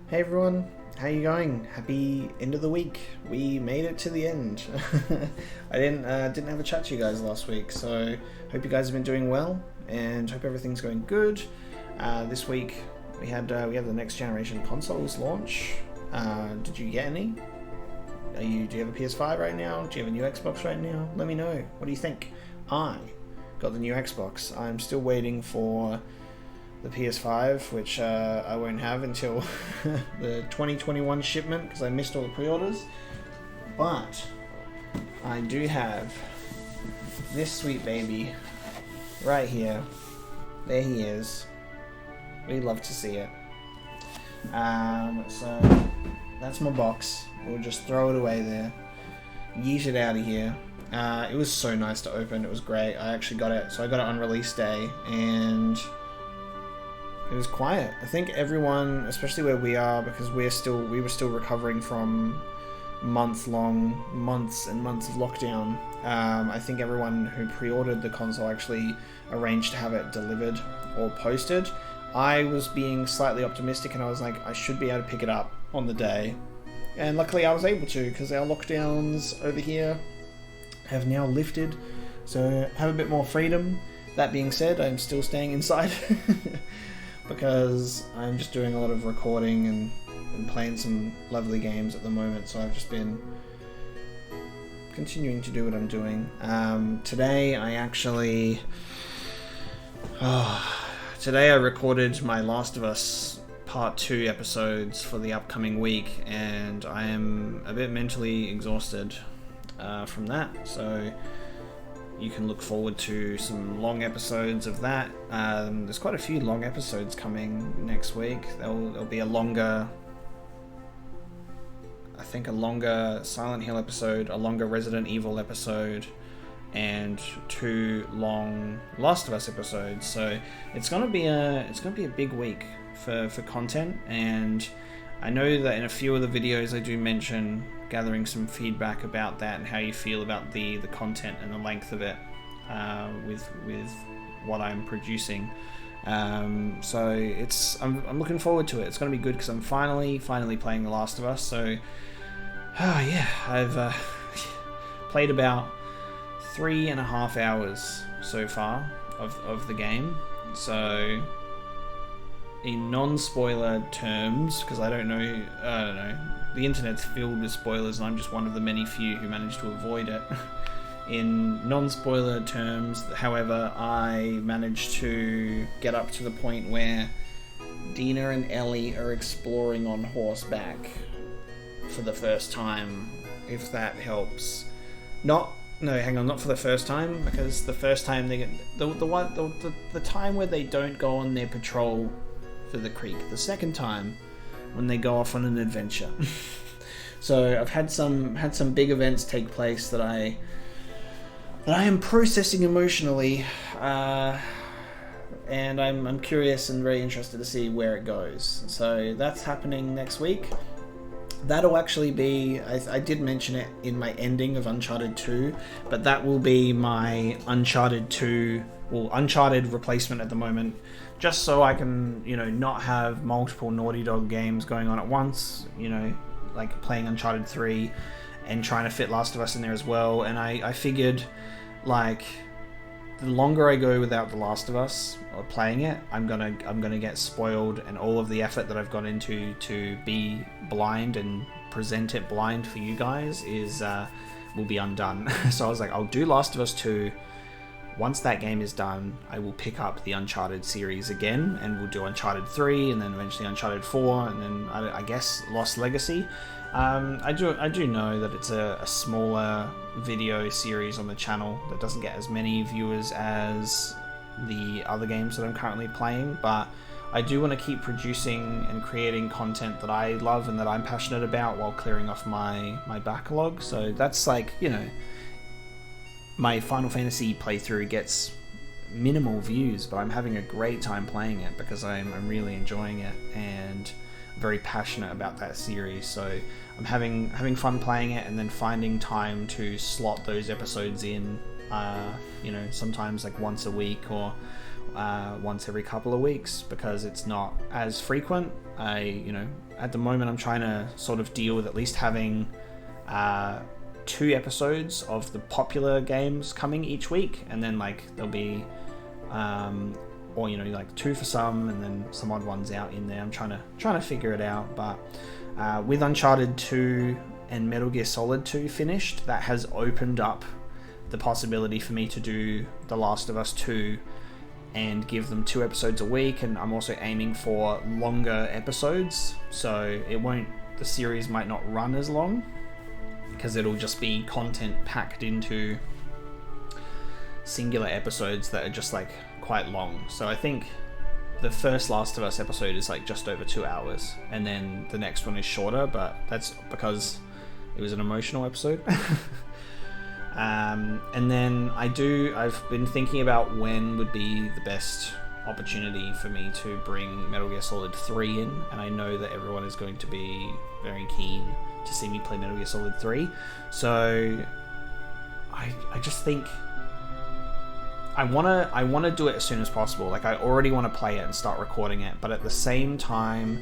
Hey everyone, how you going? Happy end of the week. We made it to the end. I didn't have a chat to you guys last week, so hope you guys have been doing well and hope everything's going good. This week we had the next generation consoles launch. Did you get any? Do you have a PS5 right now? Do you have a new Xbox right now? Let me know. What do you think? I got the new Xbox. I'm still waiting for the PS5, which I won't have until the 2021 shipment because I missed all the pre-orders. But I do have this sweet baby right here. There he is. We love to see it. So that's my box. We'll just throw it away there. Yeet it out of here. It was so nice to open. It was great. I actually got it. So I got it on release day and it was quiet. I think everyone, especially where we are, because we were still recovering from months and months of lockdown. I think everyone who pre-ordered the console actually arranged to have it delivered or posted. I was being slightly optimistic and I was like, I should be able to pick it up on the day. And luckily I was able to, because our lockdowns over here have now lifted. So have a bit more freedom. That being said, I'm still staying inside. Because I'm just doing a lot of recording and playing some lovely games at the moment, so I've just been continuing to do what I'm doing. Today I recorded my Last of Us Part 2 episodes for the upcoming week, and I am a bit mentally exhausted from that, so you can look forward to some long episodes of that. There's quite a few long episodes coming next week. There'll be a longer Silent Hill episode, a longer Resident Evil episode, and 2 long Last of Us episodes. So it's gonna be a big week for content, and I know that in a few of the videos I do mention gathering some feedback about that and how you feel about the content and the length of it with what I'm producing. So I'm looking forward to it. It's going to be good because I'm finally playing The Last of Us. So I've played about 3.5 hours so far of the game. So in non-spoiler terms, because I don't know, the internet's filled with spoilers and I'm just one of the many few who managed to avoid it. In non-spoiler terms, however, I managed to get up to the point where Dina and Ellie are exploring on horseback for the first time, if that helps. Not for the first time, because the first time they get the time where they don't go on their patrol for the creek. The second time, when they go off on an adventure. So I've had some big events take place that I am processing emotionally, and I'm curious and very interested to see where it goes. So that's happening next week. That'll actually be, I did mention it in my ending of Uncharted 2, but that will be my Uncharted replacement at the moment, just so I can, not have multiple Naughty Dog games going on at once, like playing Uncharted 3 and trying to fit Last of Us in there as well. And I figured, like, the longer I go without The Last of Us or playing it, I'm gonna get spoiled, and all of the effort that I've gone into to be blind and present it blind for you guys will be undone. So I was like, I'll do Last of Us 2. Once that game is done, I will pick up the Uncharted series again, and we'll do Uncharted 3, and then eventually Uncharted 4, and then I guess Lost Legacy. I do know that it's a smaller video series on the channel that doesn't get as many viewers as the other games that I'm currently playing, but I do want to keep producing and creating content that I love and that I'm passionate about while clearing off my backlog. So that's like, my Final Fantasy playthrough gets minimal views, but I'm having a great time playing it because I'm really enjoying it and very passionate about that series. So I'm having fun playing it and then finding time to slot those episodes in, sometimes like once a week or once every couple of weeks because it's not as frequent. At the moment I'm trying to sort of deal with at least having 2 episodes of the popular games coming each week, and then like there'll be like 2 for some and then some odd ones out in there. I'm trying to figure it out, but with Uncharted 2 and Metal Gear Solid 2 finished, that has opened up the possibility for me to do The Last of Us 2 and give them 2 episodes a week, and I'm also aiming for longer episodes, so the series might not run as long because it'll just be content packed into singular episodes that are just like quite long. So I think the first Last of Us episode is like just over 2 hours, and then the next one is shorter, but that's because it was an emotional episode. And then I've been thinking about when would be the best opportunity for me to bring Metal Gear Solid 3 in, and I know that everyone is going to be very keen to see me play Metal Gear Solid 3, so I just think I wanna do it as soon as possible. Like, I already want to play it and start recording it, but at the same time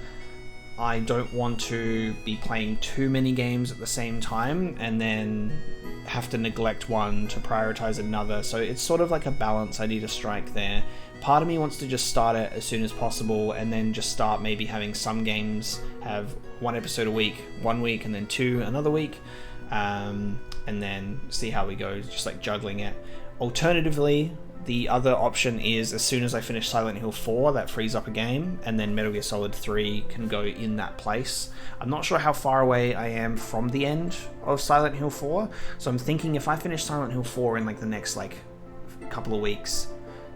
I don't want to be playing too many games at the same time and then have to neglect one to prioritize another. So it's sort of like a balance I need to strike there. Part of me wants to just start it as soon as possible and then just start maybe having some games have 1 episode a week, 1 week, and then 2 another week, and then see how we go, just like juggling it. Alternatively, the other option is as soon as I finish Silent Hill 4, that frees up a game, and then Metal Gear Solid 3 can go in that place. I'm not sure how far away I am from the end of Silent Hill 4, so I'm thinking if I finish Silent Hill 4 in like the next like couple of weeks,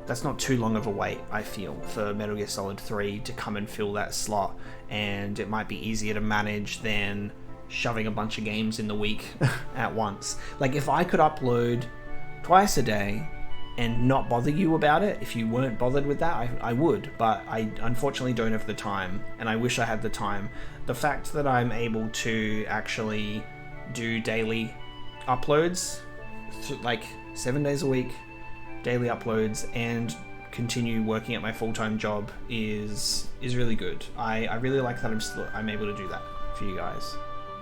that's not too long of a wait, I feel, for Metal Gear Solid 3 to come and fill that slot, and it might be easier to manage than shoving a bunch of games in the week at once. Like, if I could upload twice a day and not bother you about it, if you weren't bothered with that, I would, but I unfortunately don't have the time, and I wish I had the time. The fact that I'm able to actually do daily uploads, like 7 days a week, daily uploads, and continue working at my full-time job is really good. I really like that I'm able to do that for you guys,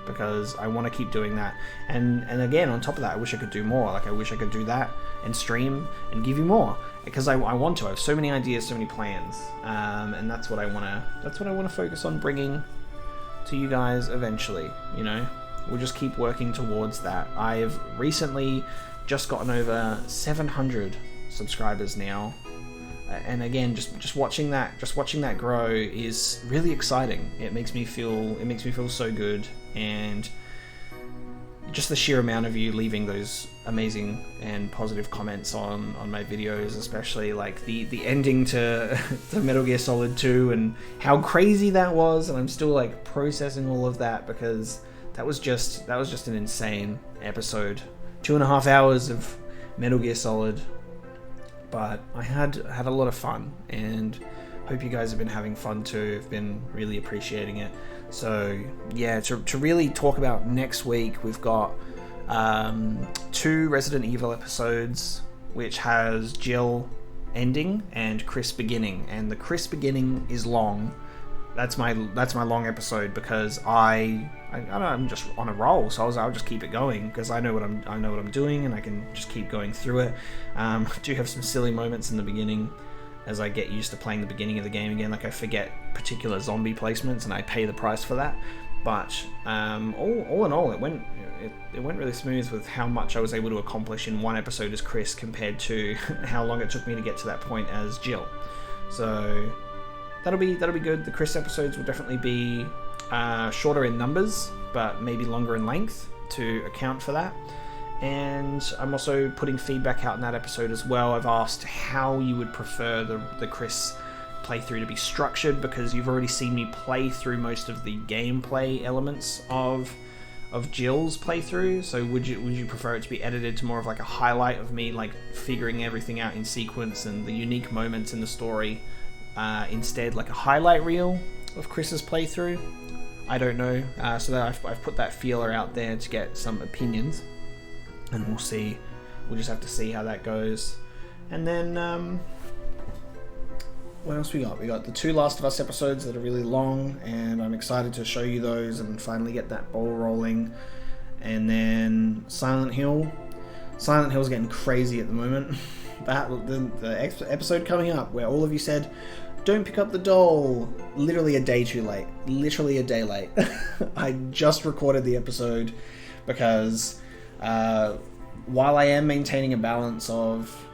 because I want to keep doing that, and again, on top of that, I wish I could do more. Like, I wish I could do that and stream and give you more, because I want to. I have so many ideas, so many plans, and that's what I want to focus on bringing to you guys eventually. We'll just keep working towards that. I've recently just gotten over 700 subscribers now, and again, just watching that grow is really exciting. It makes me feel so good, and just the sheer amount of you leaving those amazing and positive comments on my videos, especially like the ending to Metal Gear Solid 2 and how crazy that was, and I'm still like processing all of that, because that was just an insane episode. 2.5 hours of Metal Gear Solid, but I had a lot of fun, and hope you guys have been having fun too. I've been really appreciating it. So yeah, to really talk about next week, we've got 2 Resident Evil episodes, which has Jill ending and Chris beginning, and the Chris beginning is long. That's my long episode, because I don't know, I'm just on a roll, so I'll just keep it going, because I know what I'm doing, and I can just keep going through it. I do have some silly moments in the beginning as I get used to playing the beginning of the game again. Like, I forget particular zombie placements, and I pay the price for that. But all in all, it went really smooth with how much I was able to accomplish in 1 episode as Chris compared to how long it took me to get to that point as Jill. So that'll be good. The Chris episodes will definitely be shorter in numbers, but maybe longer in length to account for that. And I'm also putting feedback out in that episode as well. I've asked how you would prefer the Chris playthrough to be structured, because you've already seen me play through most of the gameplay elements of Jill's playthrough. So would you prefer it to be edited to more of like a highlight of me like figuring everything out in sequence and the unique moments in the story, instead like a highlight reel of Chris's playthrough? I don't know. So that I've put that feeler out there to get some opinions, and we'll see. We'll just have to see how that goes. And then what else we got? We got the 2 Last of Us episodes that are really long, and I'm excited to show you those and finally get that ball rolling. And then Silent Hill. Silent Hill's getting crazy at the moment. The episode coming up where all of you said, don't pick up the doll. Literally a day too late. Literally a day late. I just recorded the episode because while I am maintaining a balance of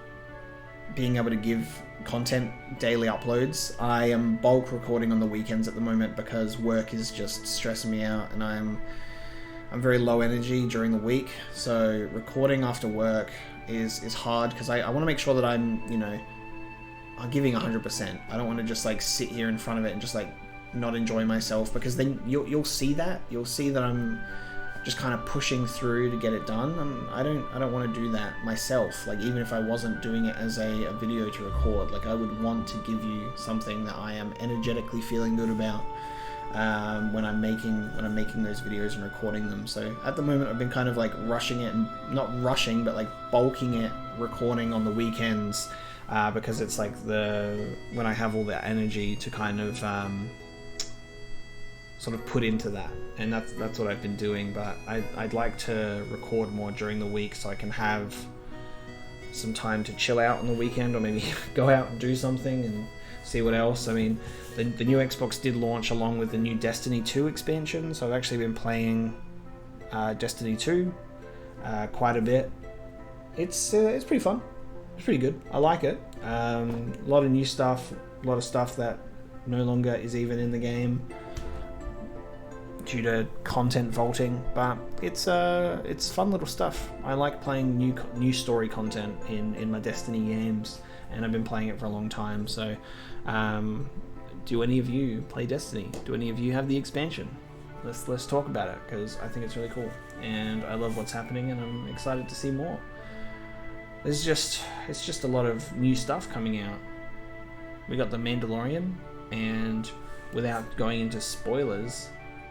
being able to give content daily uploads, I am bulk recording on the weekends at the moment because work is just stressing me out, and I'm very low energy during the week. So recording after work is hard because I want to make sure that I'm giving 100%. I don't want to just like sit here in front of it and just like not enjoy myself, because then you'll see that I'm just kind of pushing through to get it done. And I don't want to do that myself. Like, even if I wasn't doing it as a video to record, like I would want to give you something that I am energetically feeling good about when I'm making those videos and recording them. So at the moment I've been kind of like rushing it, and not rushing, but like bulking it, recording on the weekends, because it's like when I have all that energy to kind of sort of put into that, and that's what I've been doing. But I'd like to record more during the week so I can have some time to chill out on the weekend, or maybe go out and do something and see what else. I mean, the new Xbox did launch along with the new Destiny 2 expansion, so I've actually been playing Destiny 2 quite a bit. It's pretty fun. It's pretty good. I like it. A lot of new stuff, a lot of stuff that no longer is even in the game due to content vaulting, but it's fun little stuff. I like playing new story content in my Destiny games, and I've been playing it for a long time. So do any of you play Destiny? Do any of you have the expansion? Let's talk about it, because I think it's really cool and I love what's happening, and I'm excited to see more. It's just a lot of new stuff coming out. We got The Mandalorian, and without going into spoilers,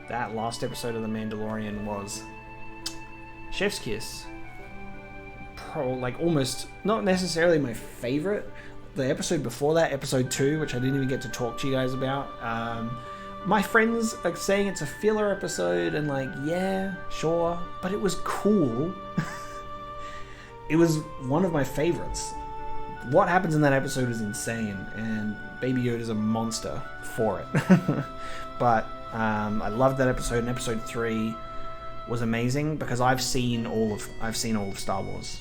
that last episode of The Mandalorian was chef's kiss. Like almost, not necessarily my favorite. The episode before that, episode 2, which I didn't even get to talk to you guys about, my friends are saying it's a filler episode, and like, yeah, sure, but it was cool. It was one of my favorites. What happens in that episode is insane, and Baby Yoda's a monster for it. But I loved that episode, and episode 3 was amazing because I've seen all of Star Wars.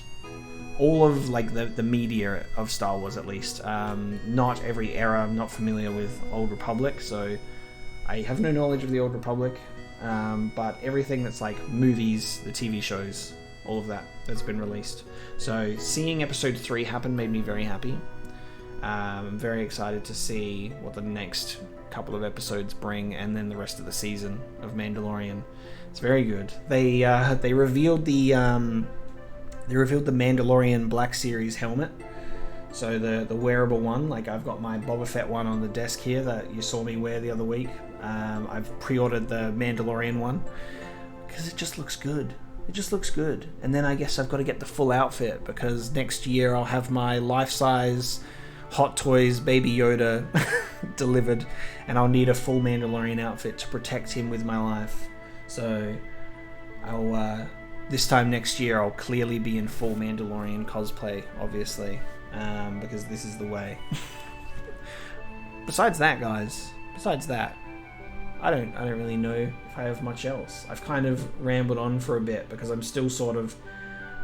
All of like the media of Star Wars, at least. Not every era. I'm not familiar with Old Republic, so I have no knowledge of the Old Republic. But everything that's like movies, the TV shows, all of that's been released. So seeing episode 3 happen made me very happy. I'm very excited to see what the next couple of episodes bring, and then the rest of the season of Mandalorian. It's very good. They revealed the Mandalorian Black Series helmet. So the wearable one, like I've got my Boba Fett one on the desk here that you saw me wear the other week. I've pre-ordered the Mandalorian one because it just looks good. It just looks good. And then I guess I've got to get the full outfit, because next year I'll have my life-size Hot Toys Baby Yoda delivered, and I'll need a full Mandalorian outfit to protect him with my life. So I'll this time next year I'll clearly be in full Mandalorian cosplay, obviously, because this is the way. Besides that, guys, I don't really know if I have much else. I've kind of rambled on for a bit because I'm still sort of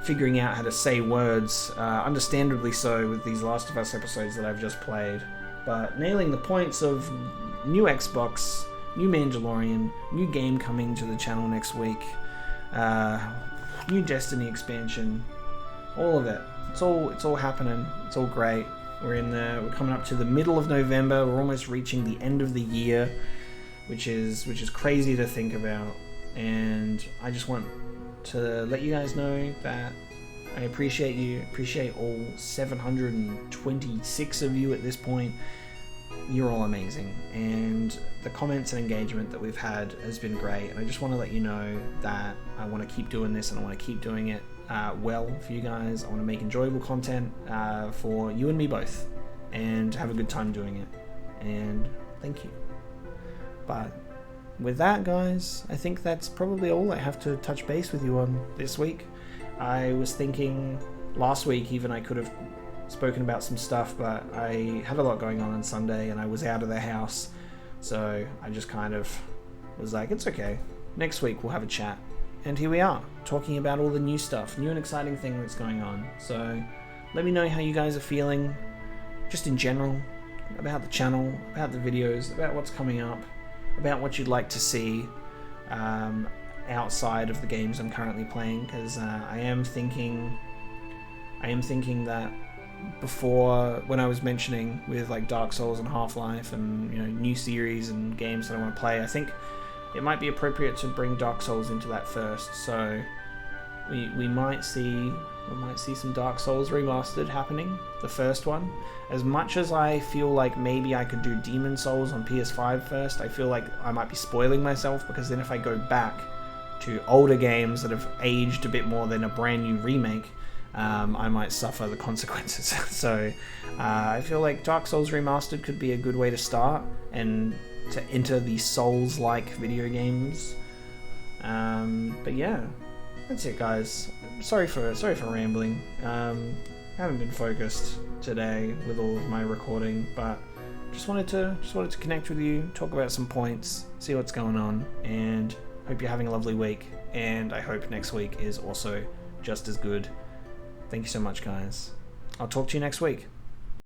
figuring out how to say words, understandably so with these Last of Us episodes that I've just played. But nailing the points of new Xbox, new Mandalorian, new game coming to the channel next week, new Destiny expansion, all of it. It's all happening. It's all great. We're coming up to the middle of November. We're almost reaching the end of the year, which is crazy to think about. And I just want to let you guys know that I appreciate you. Appreciate all 726 of you at this point. You're all amazing, and the comments and engagement that we've had has been great. And I just want to let you know that I want to keep doing this, and I want to keep doing it well for you guys. I want to make enjoyable content for you and me both. and have a good time doing it. And thank you. But with that, guys, I think that's probably all I have to touch base with you on this week. I was thinking last week even I could have spoken about some stuff, but I had a lot going on Sunday and I was out of the house, so I just kind of was like, it's okay, next week we'll have a chat. And here we are, talking about all the new stuff, new and exciting thing that's going on. So let me know how you guys are feeling, just in general, about the channel, about the videos, about what's coming up, about what you'd like to see outside of the games I'm currently playing, because I am thinking that before, when I was mentioning with like Dark Souls and Half-Life and new series and games that I want to play, I think it might be appropriate to bring Dark Souls into that first. So we might see some Dark Souls remastered happening, the first one. As much as I feel like maybe I could do Demon Souls on PS5 first, I feel like I might be spoiling myself, because then if I go back to older games that have aged a bit more than a brand new remake, I might suffer the consequences. So I feel like Dark Souls Remastered could be a good way to start and to enter the Souls-like video games. But yeah, that's it, guys. Sorry for rambling. Haven't been focused today with all of my recording, but just wanted to connect with you, talk about some points, see what's going on, and hope you're having a lovely week. And I hope next week is also just as good. Thank you so much, guys. I'll talk to you next week.